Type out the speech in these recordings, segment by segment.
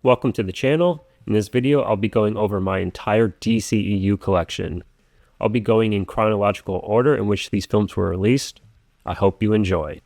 Welcome to the channel. In this video, I'll be going over my entire DCEU collection. I'll be going in chronological order in which these films were released. I hope you enjoy.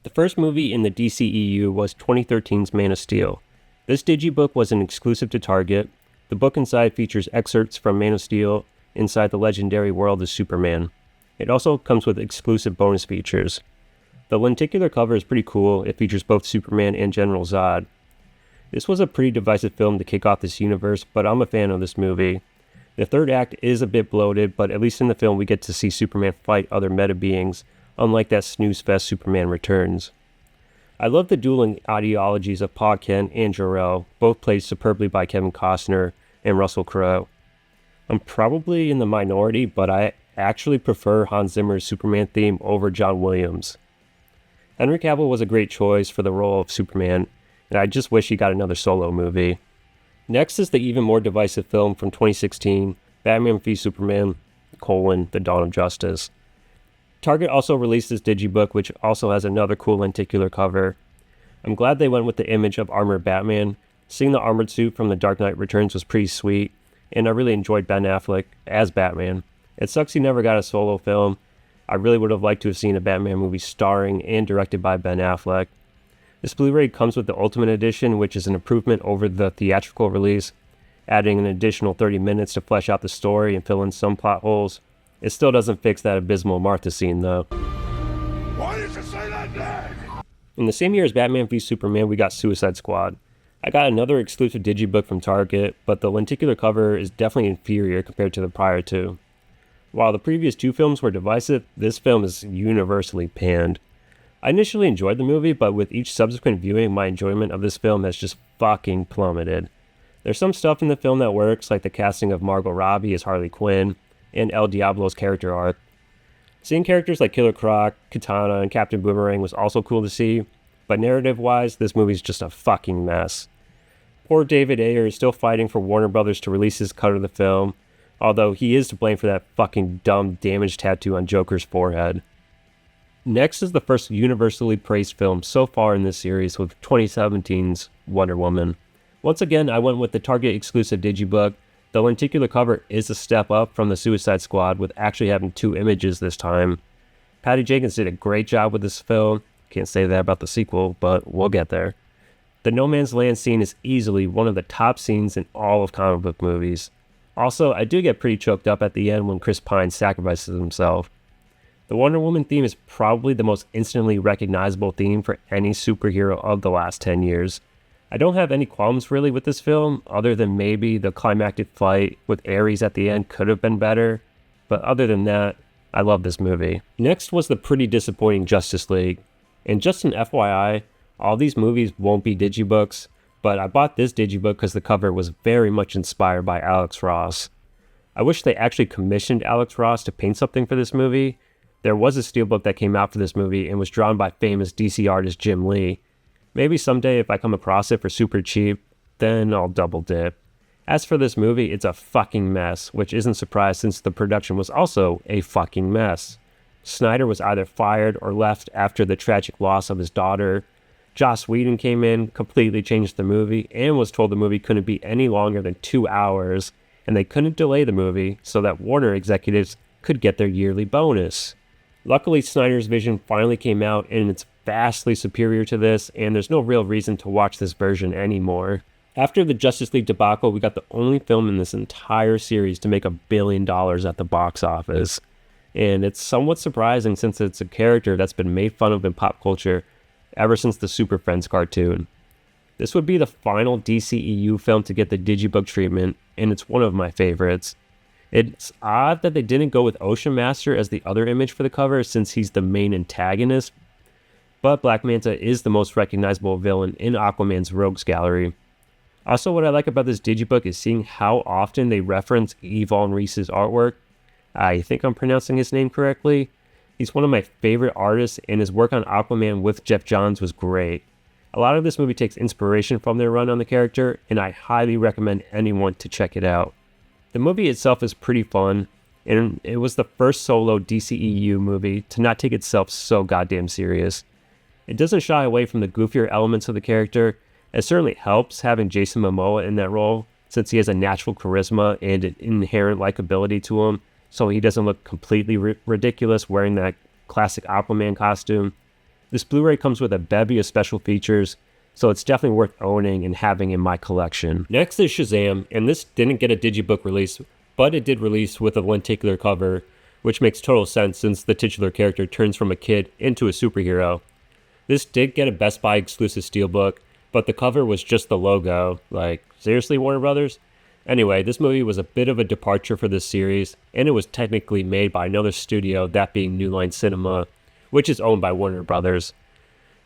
The first movie in the DCEU was 2013's Man of Steel. This digibook was an exclusive to Target. The book inside features excerpts from Man of Steel inside the legendary world of Superman. It also comes with exclusive bonus features. The lenticular cover is pretty cool. It features both Superman and General Zod. This was a pretty divisive film to kick off this universe, but I'm a fan of this movie. The third act is a bit bloated, but at least in the film we get to see Superman fight other meta beings, unlike that snooze fest Superman Returns. I love the dueling ideologies of Pa Kent and Jor-El, both played superbly by Kevin Costner and Russell Crowe. I'm probably in the minority, but I actually prefer Hans Zimmer's Superman theme over John Williams. Henry Cavill was a great choice for the role of Superman, and I just wish he got another solo movie. Next is the even more divisive film from 2016, Batman v Superman: The Dawn of Justice. Target also released this digibook, which also has another cool lenticular cover. I'm glad they went with the image of armored Batman. Seeing the armored suit from The Dark Knight Returns was pretty sweet, and I really enjoyed Ben Affleck as Batman. It sucks he never got a solo film. I really would have liked to have seen a Batman movie starring and directed by Ben Affleck. This Blu-ray comes with the Ultimate Edition, which is an improvement over the theatrical release, adding an additional 30 minutes to flesh out the story and fill in some plot holes. It still doesn't fix that abysmal Martha scene, though. Why did you say that name? In the same year as Batman v Superman, we got Suicide Squad. I got another exclusive digibook from Target, but the lenticular cover is definitely inferior compared to the prior two. While the previous two films were divisive, this film is universally panned. I initially enjoyed the movie, but with each subsequent viewing, my enjoyment of this film has just fucking plummeted. There's some stuff in the film that works, like the casting of Margot Robbie as Harley Quinn, and El Diablo's character arc. Seeing characters like Killer Croc, Katana, and Captain Boomerang was also cool to see, but narrative-wise, this movie's just a fucking mess. Poor David Ayer is still fighting for Warner Brothers to release his cut of the film, although he is to blame for that fucking dumb damaged tattoo on Joker's forehead. Next is the first universally praised film so far in this series with 2017's Wonder Woman. Once again, I went with the Target exclusive digibook. The lenticular cover is a step up from the Suicide Squad, with actually having two images this time. Patty Jenkins did a great job with this film. Can't say that about the sequel, but we'll get there. The No Man's Land scene is easily one of the top scenes in all of comic book movies. Also, I do get pretty choked up at the end when Chris Pine sacrifices himself. The Wonder Woman theme is probably the most instantly recognizable theme for any superhero of the last 10 years. I don't have any qualms really with this film, other than maybe the climactic fight with Ares at the end could have been better, but other than that, I love this movie. Next was the pretty disappointing Justice League. And just an FYI, all these movies won't be digibooks, but I bought this digibook because the cover was very much inspired by Alex Ross. I wish they actually commissioned Alex Ross to paint something for this movie. There was a Steelbook that came out for this movie and was drawn by famous DC artist Jim Lee. Maybe someday if I come across it for super cheap, then I'll double dip. As for this movie, it's a fucking mess, which isn't surprised since the production was also a fucking mess. Snyder was either fired or left after the tragic loss of his daughter. Joss Whedon came in, completely changed the movie, and was told the movie couldn't be any longer than 2 hours, and they couldn't delay the movie so that Warner executives could get their yearly bonus. Luckily, Snyder's vision finally came out, and it's vastly superior to this, and there's no real reason to watch this version anymore. After the Justice League debacle, we got the only film in this entire series to make $1 billion at the box office. And it's somewhat surprising since it's a character that's been made fun of in pop culture ever since the Super Friends cartoon. This would be the final DCEU film to get the digibook treatment, and it's one of my favorites. It's odd that they didn't go with Ocean Master as the other image for the cover since he's the main antagonist, but Black Manta is the most recognizable villain in Aquaman's Rogues Gallery. Also, what I like about this digibook is seeing how often they reference Yvonne Reese's artwork. I think I'm pronouncing his name correctly. He's one of my favorite artists, and his work on Aquaman with Jeff Johns was great. A lot of this movie takes inspiration from their run on the character, and I highly recommend anyone to check it out. The movie itself is pretty fun, and it was the first solo DCEU movie to not take itself so goddamn serious. It doesn't shy away from the goofier elements of the character, It certainly helps having Jason Momoa in that role, since he has a natural charisma and an inherent likability to him, so he doesn't look completely ridiculous wearing that classic Aquaman costume. This Blu-ray comes with a bevy of special features, so it's definitely worth owning and having in my collection. Next is Shazam, and this didn't get a Digibook release, but it did release with a lenticular cover, which makes total sense since the titular character turns from a kid into a superhero. This did get a Best Buy exclusive Steelbook, but the cover was just the logo. Like, seriously, Warner Brothers? Anyway, this movie was a bit of a departure for this series, and it was technically made by another studio, that being New Line Cinema, which is owned by Warner Brothers.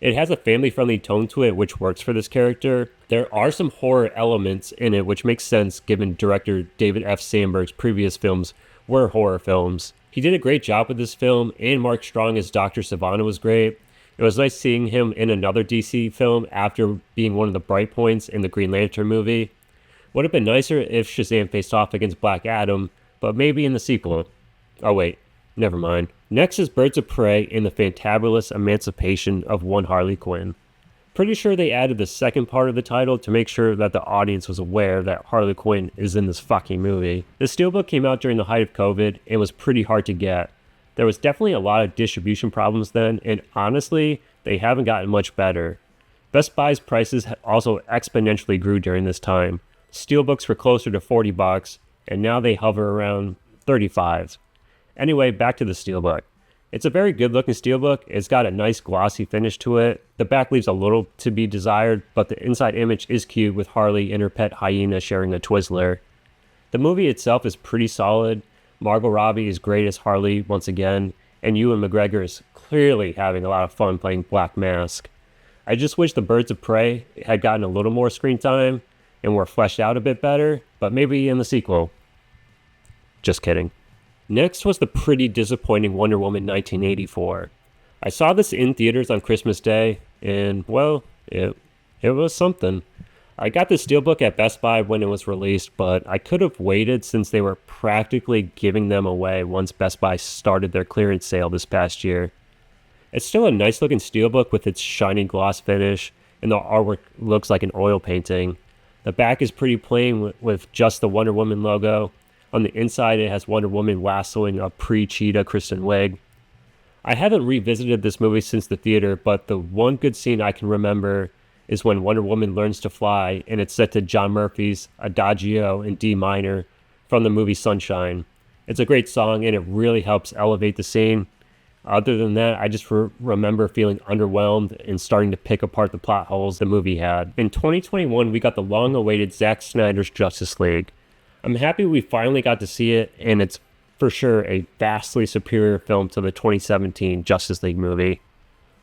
It has a family-friendly tone to it, which works for this character. There are some horror elements in it, which makes sense given director David F. Sandberg's previous films were horror films. He did a great job with this film, and Mark Strong as Dr. Sivana was great. It was nice seeing him in another DC film after being one of the bright points in the Green Lantern movie. Would have been nicer if Shazam faced off against Black Adam, but maybe in the sequel. Oh wait, never mind. Next is Birds of Prey in the Fantabulous Emancipation of One Harley Quinn. Pretty sure they added the second part of the title to make sure that the audience was aware that Harley Quinn is in this fucking movie. The Steelbook came out during the height of COVID and was pretty hard to get. There was definitely a lot of distribution problems then, and honestly, they haven't gotten much better. Best Buy's prices also exponentially grew during this time. Steelbooks were closer to $40, and now they hover around $35. Anyway, back to the Steelbook. It's a very good looking Steelbook. It's got a nice glossy finish to it. The back leaves a little to be desired, but the inside image is cute with Harley and her pet hyena sharing a Twizzler. The movie itself is pretty solid. Margot Robbie is great as Harley once again, and Ewan McGregor is clearly having a lot of fun playing Black Mask. I just wish the Birds of Prey had gotten a little more screen time and were fleshed out a bit better, but maybe in the sequel. Just kidding. Next was the pretty disappointing Wonder Woman 1984. I saw this in theaters on Christmas Day, and well, it was something. I got the Steelbook at Best Buy when it was released, but I could have waited since they were practically giving them away once Best Buy started their clearance sale this past year. It's still a nice looking Steelbook with its shiny gloss finish, and the artwork looks like an oil painting. The back is pretty plain with just the Wonder Woman logo. On the inside, it has Wonder Woman lassoing a pre-Cheetah Kristen Wiig. I haven't revisited this movie since the theater, but the one good scene I can remember is when Wonder Woman learns to fly, and it's set to John Murphy's Adagio in D minor from the movie Sunshine. It's a great song, and it really helps elevate the scene. Other than that, I just remember feeling underwhelmed and starting to pick apart the plot holes the movie had. In 2021, we got the long-awaited Zack Snyder's Justice League. I'm happy we finally got to see it, and it's for sure a vastly superior film to the 2017 Justice League movie.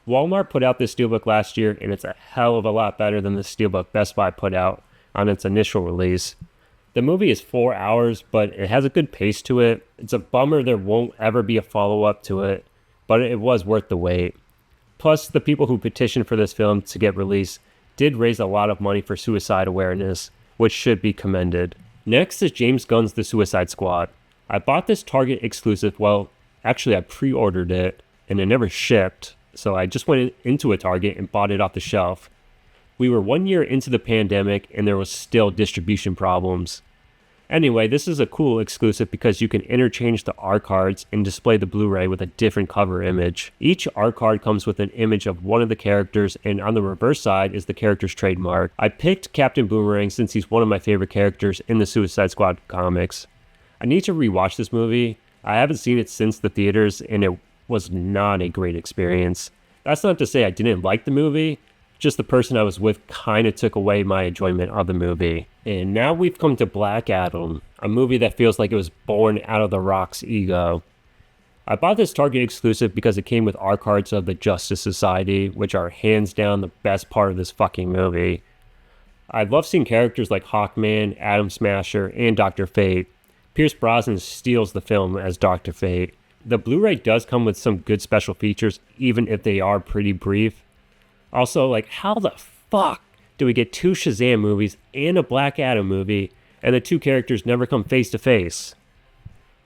Walmart put out this Steelbook last year, and it's a hell of a lot better than the Steelbook Best Buy put out on its initial release. The movie is 4 hours, but it has a good pace to it. It's a bummer there won't ever be a follow-up to it, but it was worth the wait. Plus, the people who petitioned for this film to get released did raise a lot of money for suicide awareness, which should be commended. Next is James Gunn's The Suicide Squad. I bought this Target exclusive, well, actually I pre-ordered it, and it never shipped, so I just went into a Target and bought it off the shelf. We were 1 year into the pandemic, and there was still distribution problems. Anyway, this is a cool exclusive because you can interchange the R cards and display the Blu-ray with a different cover image. Each R card comes with an image of one of the characters, and on the reverse side is the character's trademark. I picked Captain Boomerang since he's one of my favorite characters in the Suicide Squad comics. I need to rewatch this movie. I haven't seen it since the theaters, and it was not a great experience. That's not to say I didn't like the movie, just the person I was with kind of took away my enjoyment of the movie. And now we've come to Black Adam, a movie that feels like it was born out of The Rock's ego. I bought this Target exclusive because it came with R cards of the Justice Society, which are hands down the best part of this fucking movie. I love seeing characters like Hawkman, Atom Smasher, and Dr. Fate. Pierce Brosnan steals the film as Dr. Fate. The Blu-ray does come with some good special features, even if they are pretty brief. Also, like, how the fuck do we get 2 Shazam movies and a Black Adam movie, and the 2 characters never come face to face?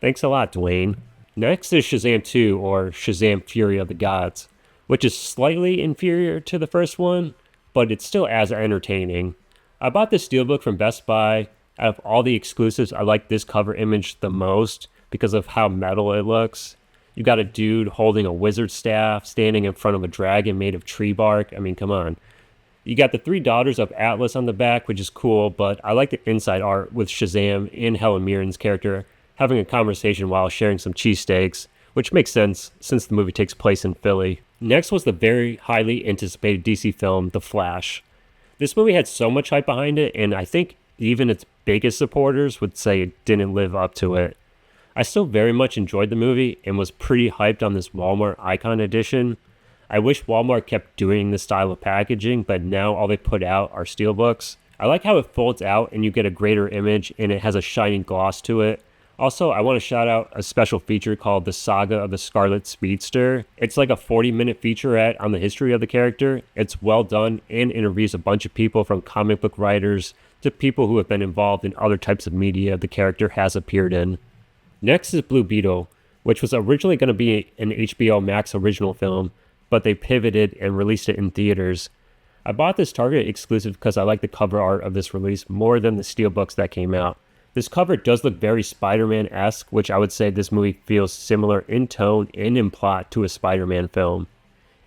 Thanks a lot, Dwayne. Next is Shazam 2, or Shazam Fury of the Gods, which is slightly inferior to the first one, but it's still as entertaining. I bought this Steelbook from Best Buy. Out of all the exclusives, I like this cover image the most because of how metal it looks. You got a dude holding a wizard staff, standing in front of a dragon made of tree bark. I mean, come on. You got the three daughters of Atlas on the back, which is cool, but I like the inside art with Shazam and Helen Mirren's character having a conversation while sharing some cheesesteaks, which makes sense since the movie takes place in Philly. Next was the very highly anticipated DC film, The Flash. This movie had so much hype behind it, and I think even its biggest supporters would say it didn't live up to it. I still very much enjoyed the movie and was pretty hyped on this Walmart Icon edition. I wish Walmart kept doing this style of packaging, but now all they put out are Steelbooks. I like how it folds out and you get a greater image and it has a shining gloss to it. Also, I want to shout out a special feature called The Saga of the Scarlet Speedster. It's like a 40-minute featurette on the history of the character. It's well done and interviews a bunch of people from comic book writers to people who have been involved in other types of media the character has appeared in. Next is Blue Beetle, which was originally going to be an HBO Max original film, but they pivoted and released it in theaters. I bought this Target exclusive because I like the cover art of this release more than the Steelbooks that came out. This cover does look very Spider-Man-esque, which I would say this movie feels similar in tone and in plot to a Spider-Man film.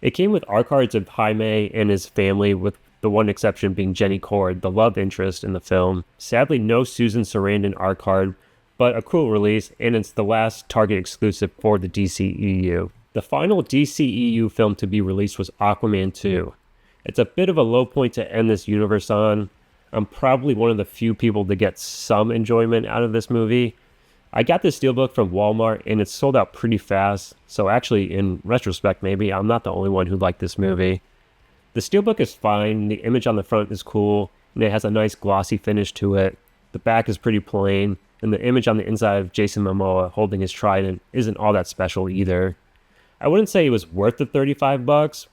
It came with art cards of Jaime and his family, with the one exception being Jenny Cord, the love interest in the film. Sadly, no Susan Sarandon art card, but a cool release, and it's the last Target exclusive for the DCEU. The final DCEU film to be released was Aquaman 2. It's a bit of a low point to end this universe on. I'm probably one of the few people to get some enjoyment out of this movie. I got this Steelbook from Walmart and it's sold out pretty fast, so actually in retrospect maybe I'm not the only one who liked this movie. The Steelbook is fine, the image on the front is cool, and it has a nice glossy finish to it. The back is pretty plain, and the image on the inside of Jason Momoa holding his trident isn't all that special either. I wouldn't say it was worth the $35,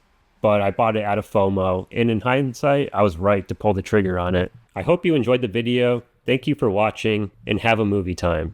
but I bought it out of FOMO, and in hindsight, I was right to pull the trigger on it. I hope you enjoyed the video. Thank you for watching, and have a movie time.